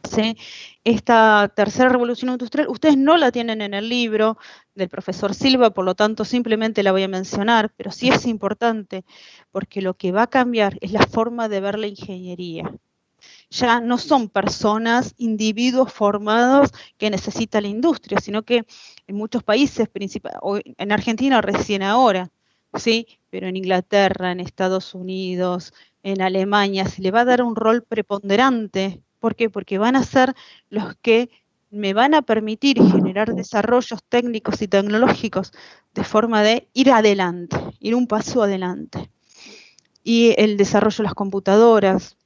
¿Sí? Esta tercera revolución industrial, ustedes no la tienen en el libro del profesor Silva, por lo tanto simplemente la voy a mencionar, pero sí es importante, porque lo que va a cambiar es la forma de ver la ingeniería. Ya no son personas, individuos formados que necesita la industria, sino que en muchos países, en Argentina recién ahora, ¿sí? Pero en Inglaterra, en Estados Unidos, en Alemania, se le va a dar un rol preponderante. ¿Por qué? Porque van a ser los que me van a permitir generar desarrollos técnicos y tecnológicos de forma de ir adelante, ir un paso adelante. Y el desarrollo de las computadoras,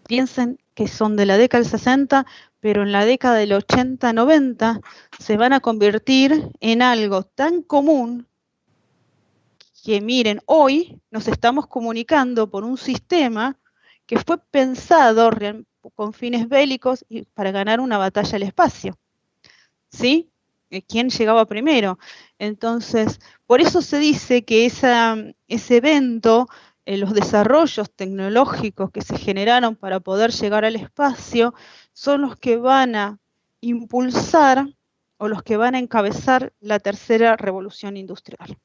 piensen que son de la década del 60, pero en la década del 80-90 se van a convertir en algo tan común que, miren, hoy nos estamos comunicando por un sistema que fue pensado con fines bélicos y para ganar una batalla al espacio, ¿sí? ¿Quién llegaba primero? Entonces, por eso se dice que ese evento, los desarrollos tecnológicos que se generaron para poder llegar al espacio, son los que van a impulsar o los que van a encabezar la tercera revolución industrial,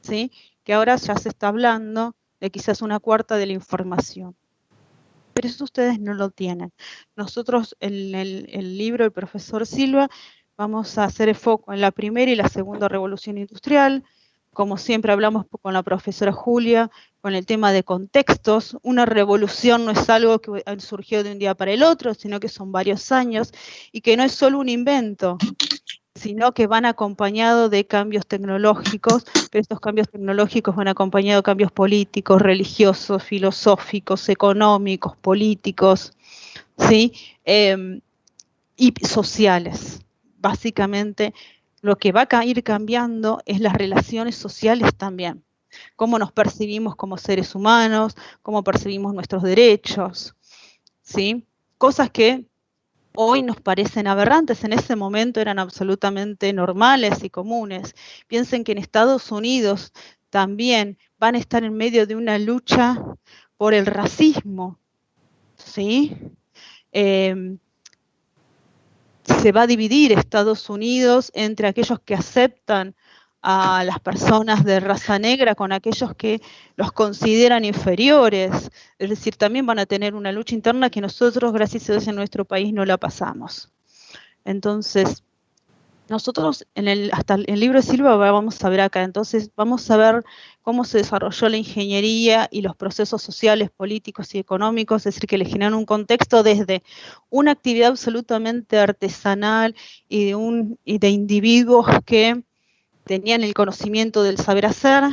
¿sí? Que ahora ya se está hablando de quizás una cuarta de la información. Pero eso ustedes no lo tienen. Nosotros en el libro del profesor Silva vamos a hacer el foco en la primera y la segunda revolución industrial. Como siempre hablamos con la profesora Julia, con el tema de contextos. Una revolución no es algo que surgió de un día para el otro, sino que son varios años y que no es solo un invento, sino que van acompañados de cambios tecnológicos, pero estos cambios tecnológicos van acompañados de cambios políticos, religiosos, filosóficos, económicos, políticos, ¿sí? Y sociales. Básicamente, lo que va a ir cambiando es las relaciones sociales también. Cómo nos percibimos como seres humanos, cómo percibimos nuestros derechos, ¿sí? Cosas que hoy nos parecen aberrantes, en ese momento eran absolutamente normales y comunes. Piensen que en Estados Unidos también van a estar en medio de una lucha por el racismo, ¿sí? Se va a dividir Estados Unidos entre aquellos que aceptan a las personas de raza negra con aquellos que los consideran inferiores. Es decir, también van a tener una lucha interna que nosotros, gracias a Dios, en nuestro país no la pasamos. Entonces, nosotros hasta el libro de Silva vamos a ver acá, entonces vamos a ver cómo se desarrolló la ingeniería y los procesos sociales, políticos y económicos, es decir, que le generan un contexto desde una actividad absolutamente artesanal y de individuos que tenían el conocimiento del saber hacer,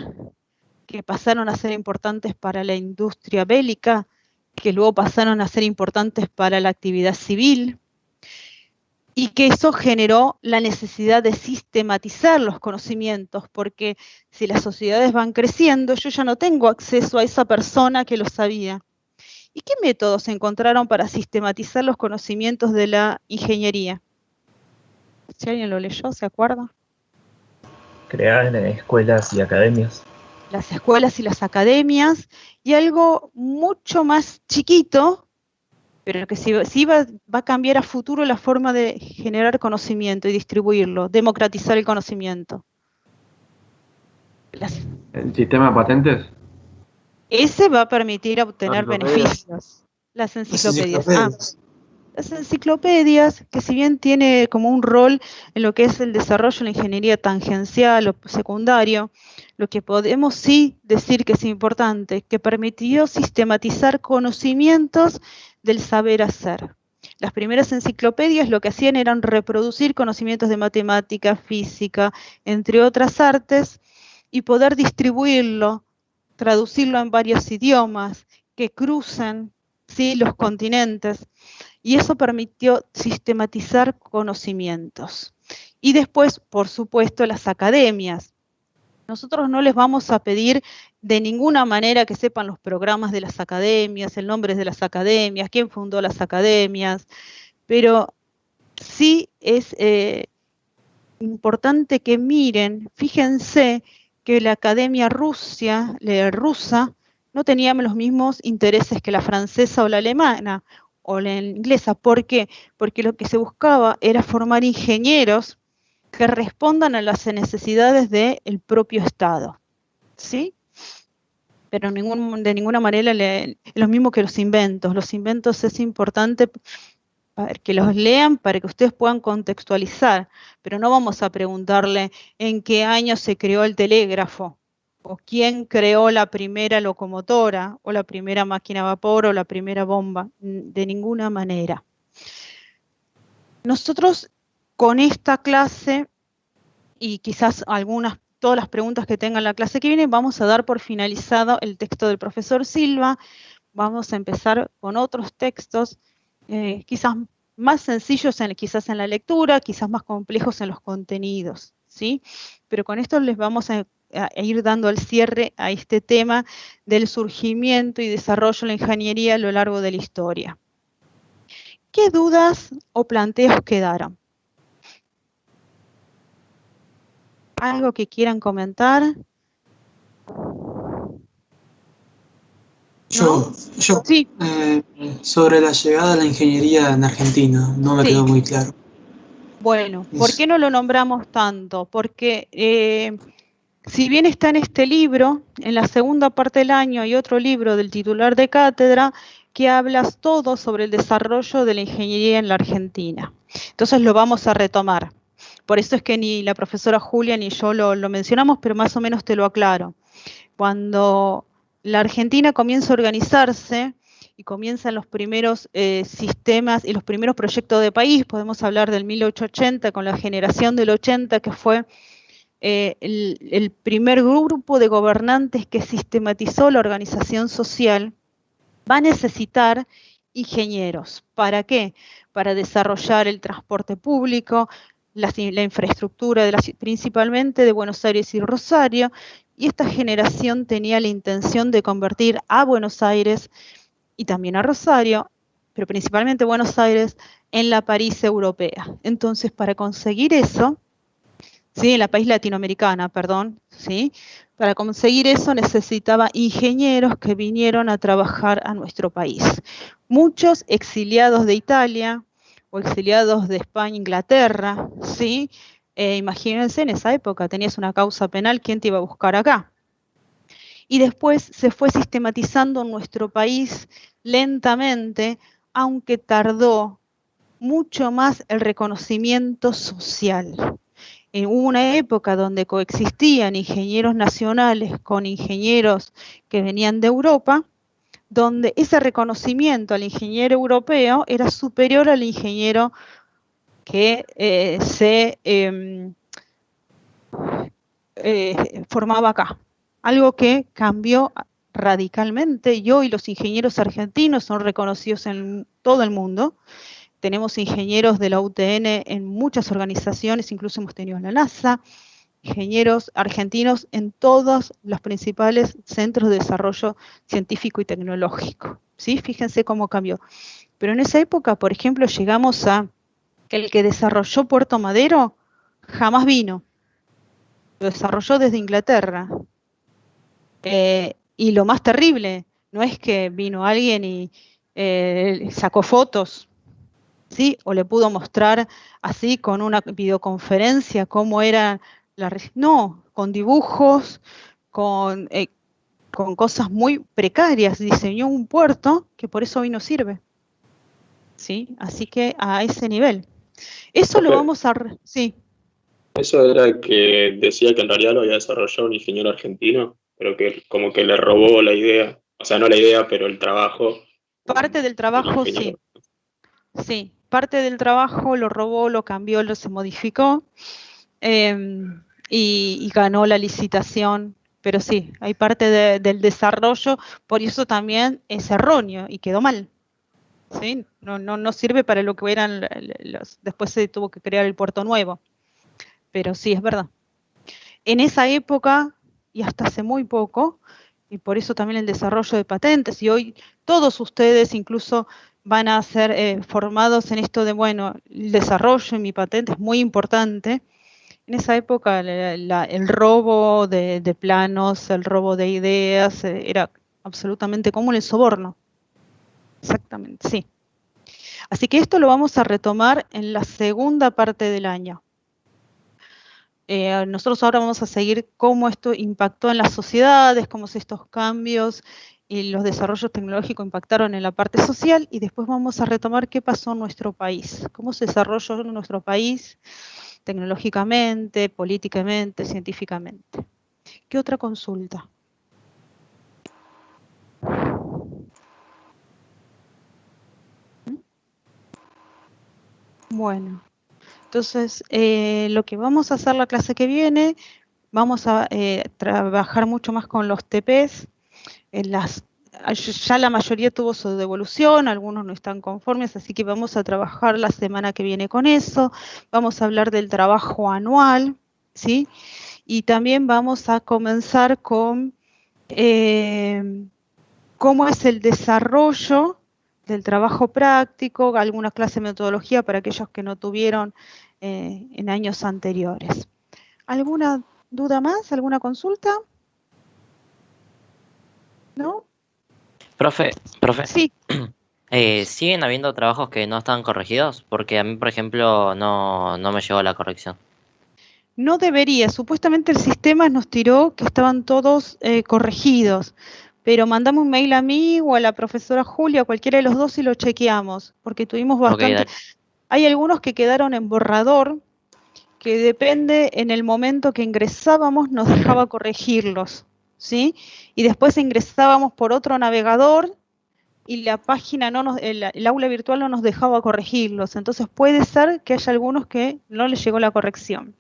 que pasaron a ser importantes para la industria bélica, que luego pasaron a ser importantes para la actividad civil, y que eso generó la necesidad de sistematizar los conocimientos, porque si las sociedades van creciendo, yo ya no tengo acceso a esa persona que lo sabía. ¿Y qué métodos se encontraron para sistematizar los conocimientos de la ingeniería? Si alguien lo leyó, ¿se acuerda? Crear escuelas y academias. Las escuelas y las academias, y algo mucho más chiquito, pero que sí va a cambiar a futuro la forma de generar conocimiento y distribuirlo, democratizar el conocimiento. ¿El sistema de patentes? Ese va a permitir obtener beneficios. Las enciclopedias. Las enciclopedias, que si bien tiene como un rol en lo que es el desarrollo de la ingeniería tangencial o secundario, lo que podemos sí decir que es importante, que permitió sistematizar conocimientos del saber hacer. Las primeras enciclopedias lo que hacían eran reproducir conocimientos de matemática, física, entre otras artes, y poder distribuirlo, traducirlo en varios idiomas que crucen, ¿sí?, los continentes. Y eso permitió sistematizar conocimientos. Y después, por supuesto, las academias. Nosotros no les vamos a pedir de ninguna manera que sepan los programas de las academias, el nombre de las academias, quién fundó las academias, pero sí es importante que miren, fíjense que la academia rusa no tenía los mismos intereses que la francesa o la alemana, o la inglesa. ¿Por qué? Porque lo que se buscaba era formar ingenieros que respondan a las necesidades del propio Estado, ¿sí? Pero de ninguna manera es lo mismo que los inventos. Los inventos es importante para que los lean, para que ustedes puedan contextualizar, pero no vamos a preguntarle en qué año se creó el telégrafo, o quién creó la primera locomotora, o la primera máquina a vapor, o la primera bomba, de ninguna manera. Nosotros con esta clase, y quizás todas las preguntas que tengan la clase que viene, vamos a dar por finalizado el texto del profesor Silva. Vamos a empezar con otros textos, quizás más sencillos quizás en la lectura, quizás más complejos en los contenidos, ¿sí? Pero con esto les vamos a ir dando el cierre a este tema del surgimiento y desarrollo de la ingeniería a lo largo de la historia. ¿Qué dudas o planteos quedaron? ¿Algo que quieran comentar? Yo sí. Sobre la llegada de la ingeniería en Argentina, no me quedó muy claro. Bueno, ¿por qué no lo nombramos tanto? Porque si bien está en este libro, en la segunda parte del año hay otro libro del titular de cátedra que habla todo sobre el desarrollo de la ingeniería en la Argentina. Entonces lo vamos a retomar. Por eso es que ni la profesora Julia ni yo lo mencionamos, pero más o menos te lo aclaro. Cuando la Argentina comienza a organizarse y comienzan los primeros sistemas y los primeros proyectos de país, podemos hablar del 1880 con la generación del 80, que fue el primer grupo de gobernantes que sistematizó la organización social, va a necesitar ingenieros. ¿Para qué? Para desarrollar el transporte público, la infraestructura principalmente de Buenos Aires y Rosario, y esta generación tenía la intención de convertir a Buenos Aires y también a Rosario, pero principalmente Buenos Aires, en la París europea. Entonces, para conseguir eso, ¿sí?, en la país latinoamericana, perdón, ¿sí?, para conseguir eso necesitaba ingenieros que vinieron a trabajar a nuestro país. Muchos exiliados de Italia o exiliados de España, Inglaterra, ¿sí? Imagínense, en esa época tenías una causa penal, ¿quién te iba a buscar acá? Y después se fue sistematizando en nuestro país lentamente, aunque tardó mucho más el reconocimiento social. Hubo una época donde coexistían ingenieros nacionales con ingenieros que venían de Europa, donde ese reconocimiento al ingeniero europeo era superior al ingeniero que se formaba acá. Algo que cambió radicalmente, y hoy los ingenieros argentinos son reconocidos en todo el mundo. Tenemos ingenieros de la UTN en muchas organizaciones, incluso hemos tenido en la NASA, ingenieros argentinos en todos los principales centros de desarrollo científico y tecnológico, ¿sí? Fíjense cómo cambió. Pero en esa época, por ejemplo, llegamos a que el que desarrolló Puerto Madero jamás vino. Lo desarrolló desde Inglaterra. Y lo más terrible, no es que vino alguien y sacó fotos, ¿sí?, o le pudo mostrar así con una videoconferencia cómo era no, con dibujos, con cosas muy precarias. Diseñó un puerto que por eso hoy no sirve, ¿sí? Así que a ese nivel. Eso lo vamos a... Sí. Eso era que decía que en realidad lo había desarrollado un ingeniero argentino, pero que como que le robó la idea, o sea, no la idea, pero el trabajo. Parte del trabajo, sí. Sí, parte del trabajo lo robó, lo cambió, se modificó y ganó la licitación. Pero sí, hay parte del desarrollo, por eso también es erróneo y quedó mal. ¿Sí? No sirve para lo que eran después se tuvo que crear el Puerto Nuevo. Pero sí, es verdad. En esa época, y hasta hace muy poco, y por eso también el desarrollo de patentes, y hoy todos ustedes incluso van a ser formados en esto de, bueno, el desarrollo en mi patente es muy importante. En esa época el robo de planos, el robo de ideas, era absolutamente común, el soborno. Exactamente, sí. Así que esto lo vamos a retomar en la segunda parte del año. Nosotros ahora vamos a seguir cómo esto impactó en las sociedades, cómo estos cambios y los desarrollos tecnológicos impactaron en la parte social, y después vamos a retomar qué pasó en nuestro país, cómo se desarrolló en nuestro país tecnológicamente, políticamente, científicamente. ¿Qué otra consulta? Bueno, entonces lo que vamos a hacer la clase que viene, vamos a trabajar mucho más con los TPs. Ya la mayoría tuvo su devolución, algunos no están conformes, así que vamos a trabajar la semana que viene con eso. Vamos a hablar del trabajo anual, ¿sí? Y también vamos a comenzar con cómo es el desarrollo del trabajo práctico, alguna clase de metodología para aquellos que no tuvieron en años anteriores. ¿Alguna duda más? ¿Alguna consulta? ¿No? Profe. Sí. ¿Siguen habiendo trabajos que no están corregidos? Porque a mí, por ejemplo, no me llegó la corrección. No debería. Supuestamente el sistema nos tiró que estaban todos corregidos, pero mandame un mail a mí o a la profesora Julia, cualquiera de los dos, y lo chequeamos, porque tuvimos bastante... Okay, hay algunos que quedaron en borrador, que depende en el momento que ingresábamos nos dejaba corregirlos, ¿sí? Y después ingresábamos por otro navegador y la página el aula virtual no nos dejaba corregirlos. Entonces puede ser que haya algunos que no les llegó la corrección.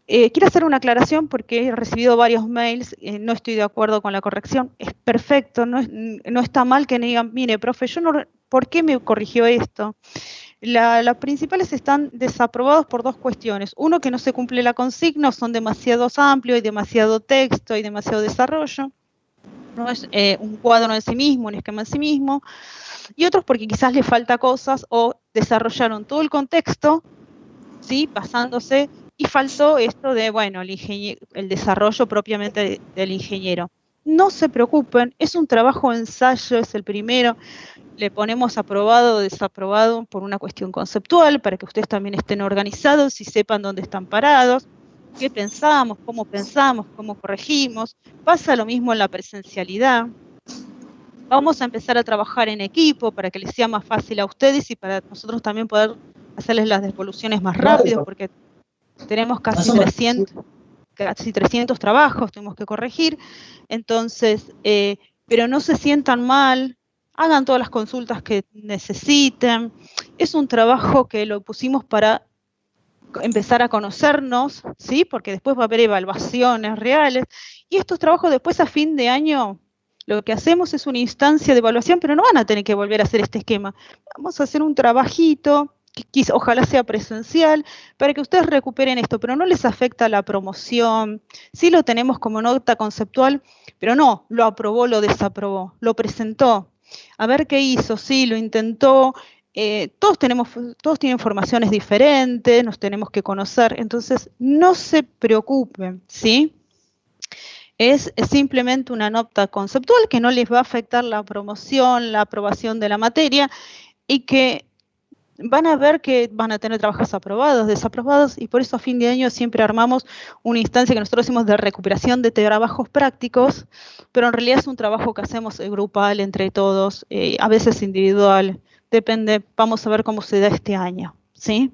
Quiero hacer una aclaración porque he recibido varios mails, no estoy de acuerdo con la corrección, es perfecto, no está mal que me digan, mire, profe, ¿por qué me corrigió esto? Las principales están desaprobados por dos cuestiones. Uno, que no se cumple la consigna, son demasiado amplios, hay demasiado texto, hay demasiado desarrollo. No es un cuadro en sí mismo, un esquema en sí mismo. Y otros porque quizás le falta cosas o desarrollaron todo el contexto, ¿sí? Pasándose, y faltó esto de, bueno, el desarrollo propiamente del ingeniero. No se preocupen, es un trabajo de ensayo, es el primero. Le ponemos aprobado o desaprobado por una cuestión conceptual, para que ustedes también estén organizados y sepan dónde están parados, qué pensamos, cómo corregimos. Pasa lo mismo en la presencialidad. Vamos a empezar a trabajar en equipo para que les sea más fácil a ustedes y para nosotros también poder hacerles las devoluciones más rápido, porque tenemos casi 300 trabajos, tenemos que corregir. Entonces, pero no se sientan mal, hagan todas las consultas que necesiten. Es un trabajo que lo pusimos para empezar a conocernos, ¿sí? Porque después va a haber evaluaciones reales. Y estos trabajos después a fin de año, lo que hacemos es una instancia de evaluación, pero no van a tener que volver a hacer este esquema. Vamos a hacer un trabajito, que ojalá sea presencial, para que ustedes recuperen esto, pero no les afecta la promoción. Sí lo tenemos como nota conceptual, pero no, lo aprobó, lo desaprobó, lo presentó. A ver qué hizo, sí, lo intentó. Todos tienen formaciones diferentes, nos tenemos que conocer, entonces no se preocupen, ¿sí? Es simplemente una nota conceptual que no les va a afectar la promoción, la aprobación de la materia, y que van a ver que van a tener trabajos aprobados, desaprobados, y por eso a fin de año siempre armamos una instancia que nosotros decimos de recuperación de trabajos prácticos, pero en realidad es un trabajo que hacemos grupal entre todos, a veces individual, depende, vamos a ver cómo se da este año, ¿sí?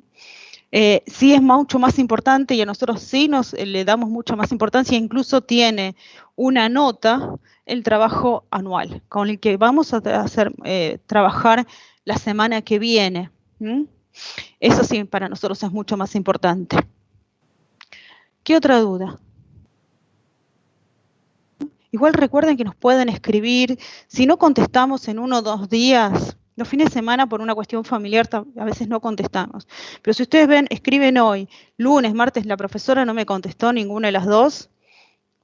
Sí es mucho más importante y a nosotros sí le damos mucha más importancia, incluso tiene una nota el trabajo anual, con el que vamos a trabajar la semana que viene. Eso sí, para nosotros es mucho más importante. ¿Qué otra duda? Igual recuerden que nos pueden escribir, si no contestamos en 1 o 2 días, los fines de semana por una cuestión familiar a veces no contestamos. Pero si ustedes ven, escriben hoy, lunes, martes, la profesora no me contestó ninguna de las dos,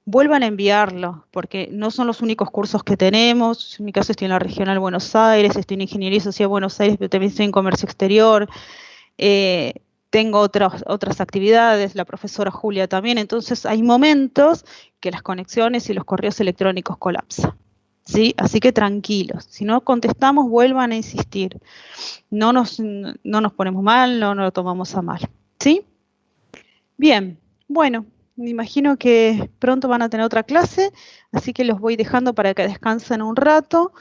vuelvan a enviarlo, porque no son los únicos cursos que tenemos. En mi caso estoy en la Regional Buenos Aires, estoy en Ingeniería y Sociedad Buenos Aires, pero también estoy en Comercio Exterior. Tengo otras actividades, la profesora Julia también, entonces hay momentos que las conexiones y los correos electrónicos colapsan. ¿Sí? Así que tranquilos, si no contestamos, vuelvan a insistir. No nos ponemos mal, no lo tomamos a mal. ¿Sí? Bien, bueno, me imagino que pronto van a tener otra clase, así que los voy dejando para que descansen un rato.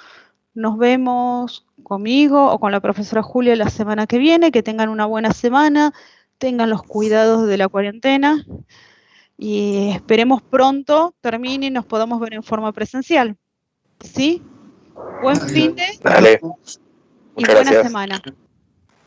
Nos vemos conmigo o con la profesora Julia la semana que viene. Que tengan una buena semana, tengan los cuidados de la cuarentena y esperemos pronto termine y nos podamos ver en forma presencial. ¿Sí? Buen fin de Dale. y buena semana.